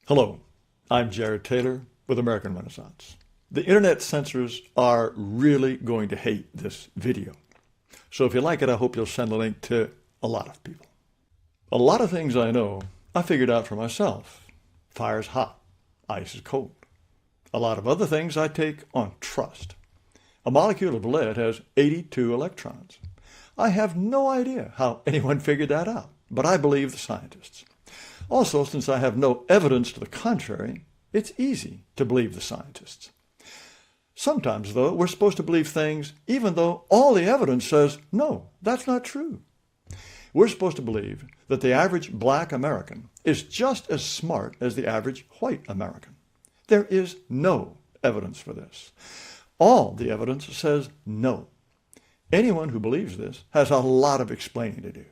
Hello, I'm Jared Taylor with American Renaissance. The internet censors are really going to hate this video. So if you like it, I hope you'll send a link to a lot of people. A lot of things I know, I figured out for myself. Fire's hot, ice is cold. A lot of other things I take on trust. A molecule of lead has 82 electrons. I have no idea how anyone figured that out, but I believe the scientists. Also, since I have no evidence to the contrary, it's easy to believe the scientists. Sometimes, though, we're supposed to believe things even though all the evidence says, no, that's not true. We're supposed to believe that the average black American is just as smart as the average white American. There is no evidence for this. All the evidence says no. Anyone who believes this has a lot of explaining to do.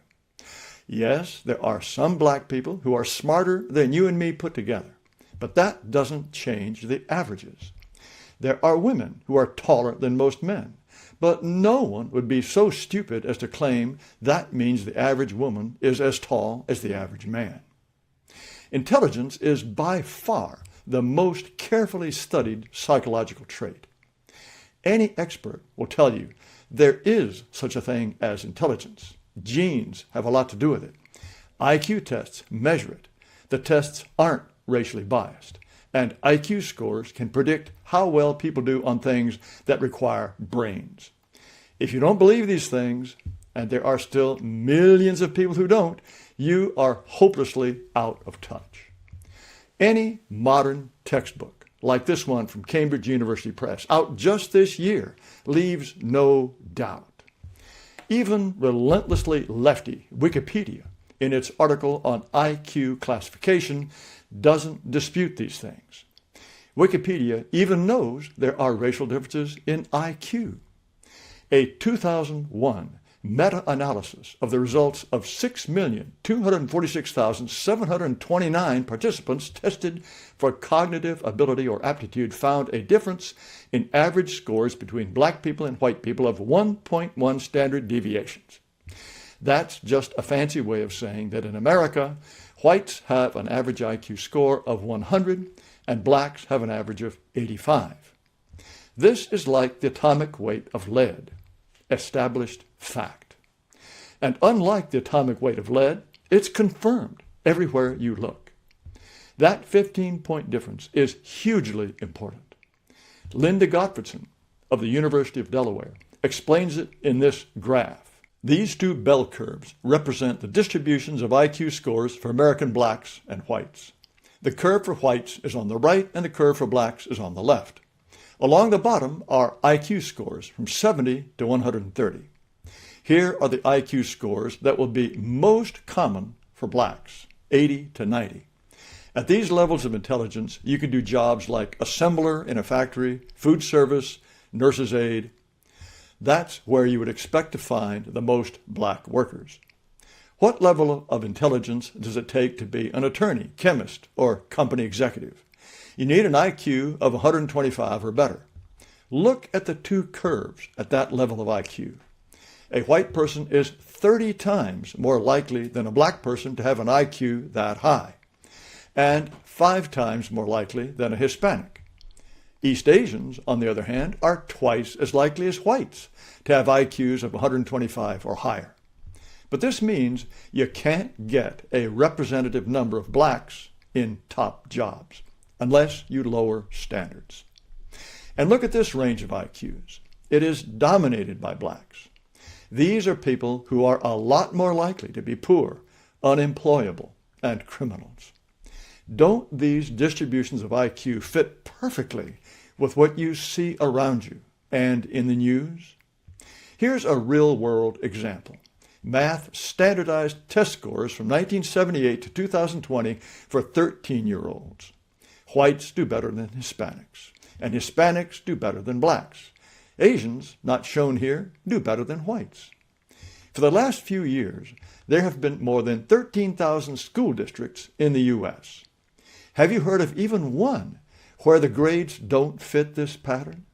Yes, there are some black people who are smarter than you and me put together, but that doesn't change the averages. There are women who are taller than most men, but no one would be so stupid as to claim that means the average woman is as tall as the average man. Intelligence is by far the most carefully studied psychological trait. Any expert will tell you there is such a thing as intelligence. Genes have a lot to do with it. IQ tests measure it. The tests aren't racially biased. And IQ scores can predict how well people do on things that require brains. If you don't believe these things, and there are still millions of people who don't, you are hopelessly out of touch. Any modern textbook, like this one from Cambridge University Press, out just this year, leaves no doubt. Even relentlessly lefty Wikipedia, in its article on IQ classification, doesn't dispute these things. Wikipedia even knows there are racial differences in IQ. A 2001 meta-analysis of the results of 6,246,729 participants tested for cognitive ability or aptitude found a difference in average scores between black people and white people of 1.1 standard deviations. That's just a fancy way of saying that in America, whites have an average IQ score of 100 and blacks have an average of 85. This is like the atomic weight of lead, established fact. And unlike the atomic weight of lead, it's confirmed everywhere you look. That 15-point difference is hugely important. Linda Gottfredson of the University of Delaware explains it in this graph. These two bell curves represent the distributions of IQ scores for American blacks and whites. The curve for whites is on the right and the curve for blacks is on the left. Along the bottom are IQ scores from 70 to 130. Here are the IQ scores that will be most common for blacks, 80 to 90. At these levels of intelligence, you can do jobs like assembler in a factory, food service, nurse's aide. That's where you would expect to find the most black workers. What level of intelligence does it take to be an attorney, chemist, or company executive? You need an IQ of 125 or better. Look at the two curves at that level of IQ. A white person is 30 times more likely than a black person to have an IQ that high, and 5 times more likely than a Hispanic. East Asians, on the other hand, are twice as likely as whites to have IQs of 125 or higher. But this means you can't get a representative number of blacks in top jobs unless you lower standards. And look at this range of IQs. It is dominated by blacks. These are people who are a lot more likely to be poor, unemployable, and criminals. Don't these distributions of IQ fit perfectly with what you see around you and in the news? Here's a real-world example. Math standardized test scores from 1978 to 2020 for 13-year-olds. Whites do better than Hispanics, and Hispanics do better than blacks. Asians, not shown here, do better than whites. For the last few years, there have been more than 13,000 school districts in the U.S. Have you heard of even one where the grades don't fit this pattern?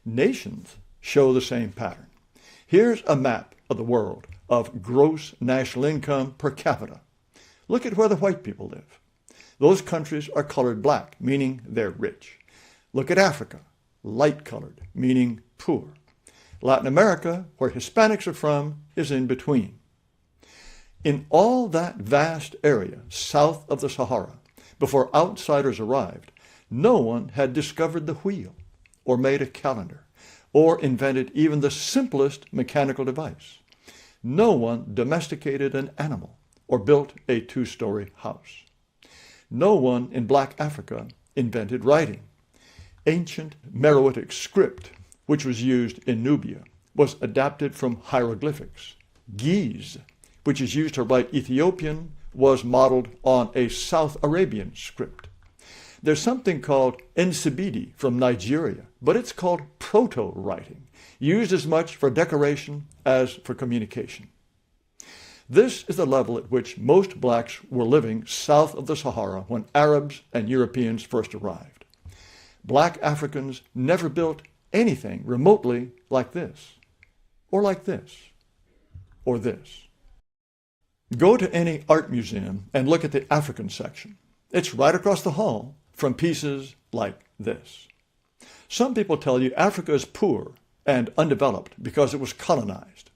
Nations show the same pattern. Here's a map of the world of gross national income per capita. Look at where the white people live. Those countries are colored black, meaning they're rich. Look at Africa, light colored, meaning poor. Latin America, where Hispanics are from, is in between. In all that vast area south of the Sahara, before outsiders arrived, no one had discovered the wheel, or made a calendar, or invented even the simplest mechanical device. No one domesticated an animal or built a two-story house. No one in black Africa invented writing. Ancient Meroitic script, which was used in Nubia, was adapted from hieroglyphics. Ge'ez, which is used to write Ethiopian, was modeled on a South Arabian script. There's something called Nsibidi from Nigeria, but it's called proto-writing, used as much for decoration as for communication. This is the level at which most blacks were living south of the Sahara when Arabs and Europeans first arrived. Black Africans never built anything remotely like this, or like this, or this. Go to any art museum and look at the African section. It's right across the hall from pieces like this. Some people tell you Africa is poor and undeveloped because it was colonized.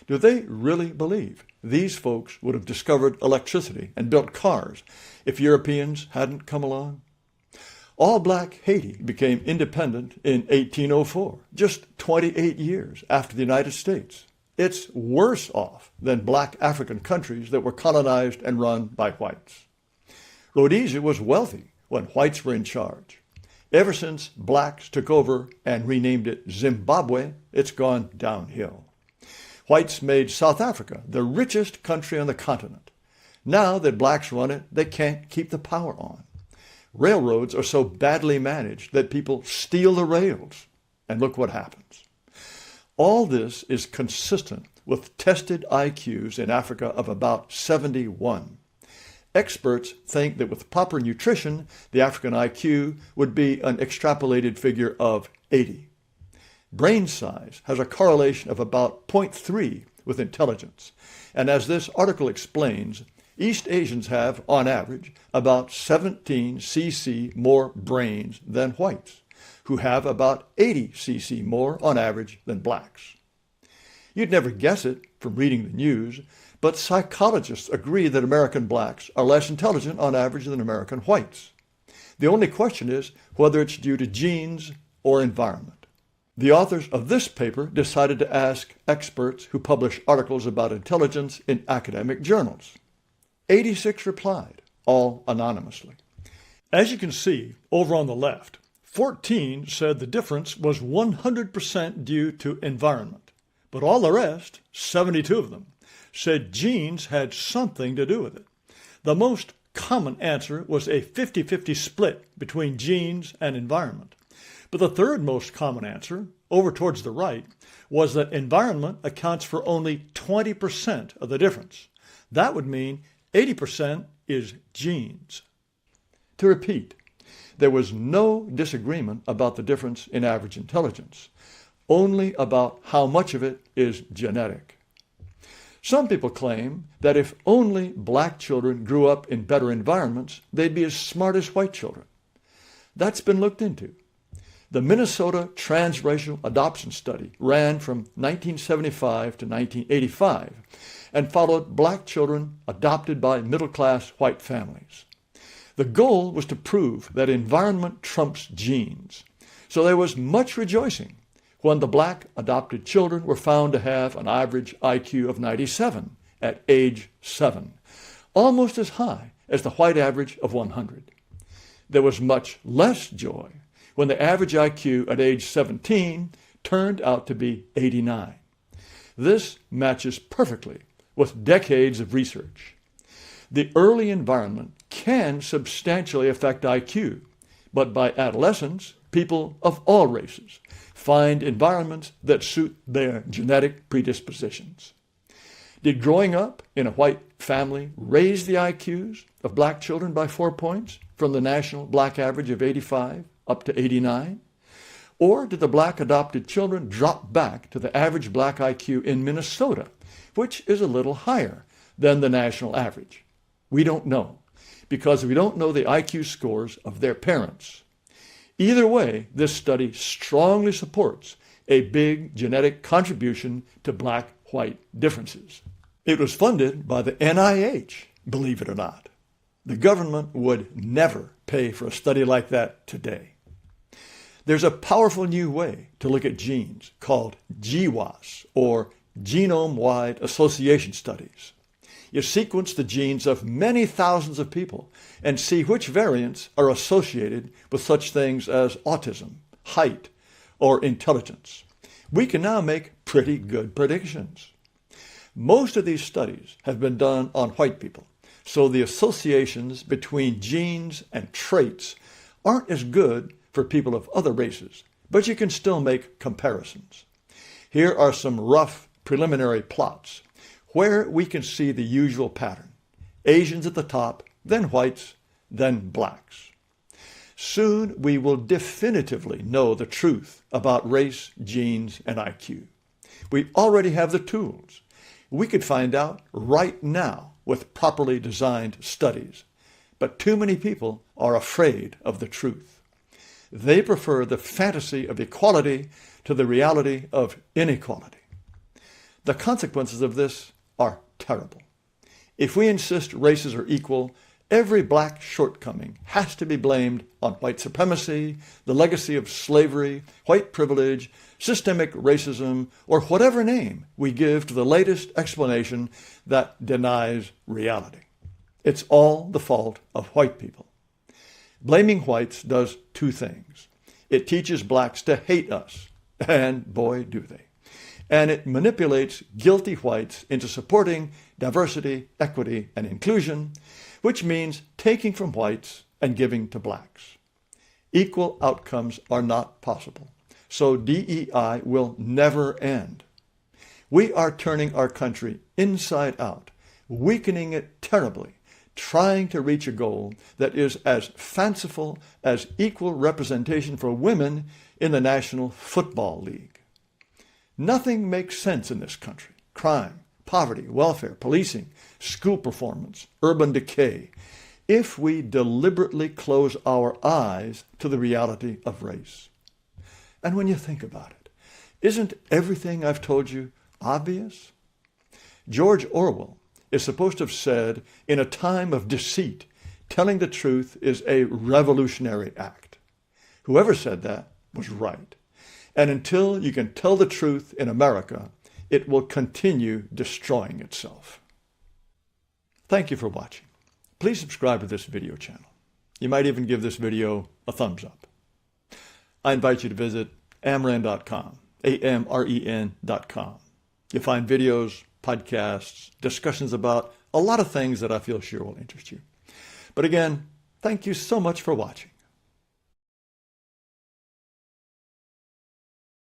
Do they really believe these folks would have discovered electricity and built cars if Europeans hadn't come along? All-black Haiti became independent in 1804, just 28 years after the United States. It's worse off than black African countries that were colonized and run by whites. Rhodesia was wealthy when whites were in charge. Ever since blacks took over and renamed it Zimbabwe, it's gone downhill. Whites made South Africa the richest country on the continent. Now that blacks run it, they can't keep the power on. Railroads are so badly managed that people steal the rails, and look what happens. All this is consistent with tested IQs in Africa of about 71. Experts think that with proper nutrition, the African IQ would be an extrapolated figure of 80. Brain size has a correlation of about 0.3 with intelligence, and as this article explains, East Asians have, on average, about 17 cc more brains than whites, who have about 80 cc more on average than blacks. You'd never guess it from reading the news, but psychologists agree that American blacks are less intelligent on average than American whites. The only question is whether it's due to genes or environment. The authors of this paper decided to ask experts who publish articles about intelligence in academic journals. 86 replied, all anonymously. As you can see over on the left, 14 said the difference was 100% due to environment, but all the rest, 72 of them, said genes had something to do with it. The most common answer was a 50-50 split between genes and environment. But the third most common answer, over towards the right, was that environment accounts for only 20% of the difference. That would mean 80% is genes. To repeat, there was no disagreement about the difference in average intelligence, only about how much of it is genetic. Some people claim that if only black children grew up in better environments, they'd be as smart as white children. That's been looked into. The Minnesota Transracial Adoption Study ran from 1975 to 1985 and followed black children adopted by middle-class white families. The goal was to prove that environment trumps genes, so there was much rejoicing when the black adopted children were found to have an average IQ of 97 at age 7, almost as high as the white average of 100. There was much less joy when the average IQ at age 17 turned out to be 89. This matches perfectly with decades of research. The early environment can substantially affect IQ, but by adolescence, people of all races find environments that suit their genetic predispositions. Did growing up in a white family raise the IQs of black children by 4 points from the national black average of 85 up to 89? Or did the black adopted children drop back to the average black IQ in Minnesota, which is a little higher than the national average? We don't know. because we don't know the IQ scores of their parents. Either way, this study strongly supports a big genetic contribution to black-white differences. It was funded by the NIH, believe it or not. The government would never pay for a study like that today. There's a powerful new way to look at genes called GWAS, or Genome-Wide Association Studies. You sequence the genes of many thousands of people and see which variants are associated with such things as autism, height, or intelligence. We can now make pretty good predictions. Most of these studies have been done on white people, so the associations between genes and traits aren't as good for people of other races, but you can still make comparisons. Here are some rough preliminary plots where we can see the usual pattern: Asians at the top, then whites, then blacks. Soon we will definitively know the truth about race, genes, and IQ. We already have the tools. We could find out right now with properly designed studies, but too many people are afraid of the truth. They prefer the fantasy of equality to the reality of inequality. The consequences of this are terrible. If we insist races are equal, every black shortcoming has to be blamed on white supremacy, the legacy of slavery, white privilege, systemic racism, or whatever name we give to the latest explanation that denies reality. It's all the fault of white people. Blaming whites does two things. It teaches blacks to hate us, and boy, do they. And it manipulates guilty whites into supporting diversity, equity, and inclusion, which means taking from whites and giving to blacks. Equal outcomes are not possible, so DEI will never end. We are turning our country inside out, weakening it terribly, trying to reach a goal that is as fanciful as equal representation for women in the National Football League. Nothing makes sense in this country: crime, poverty, welfare, policing, school performance, urban decay, if we deliberately close our eyes to the reality of race. And when you think about it, isn't everything I've told you obvious? George Orwell is supposed to have said, in a time of deceit, telling the truth is a revolutionary act. Whoever said that was right. And until you can tell the truth in America, it will continue destroying itself. Thank you for watching. Please subscribe to this video channel. You might even give this video a thumbs up. I invite you to visit amren.com, AMREN.com. You'll find videos, podcasts, discussions about a lot of things that I feel sure will interest you. But again, thank you so much for watching.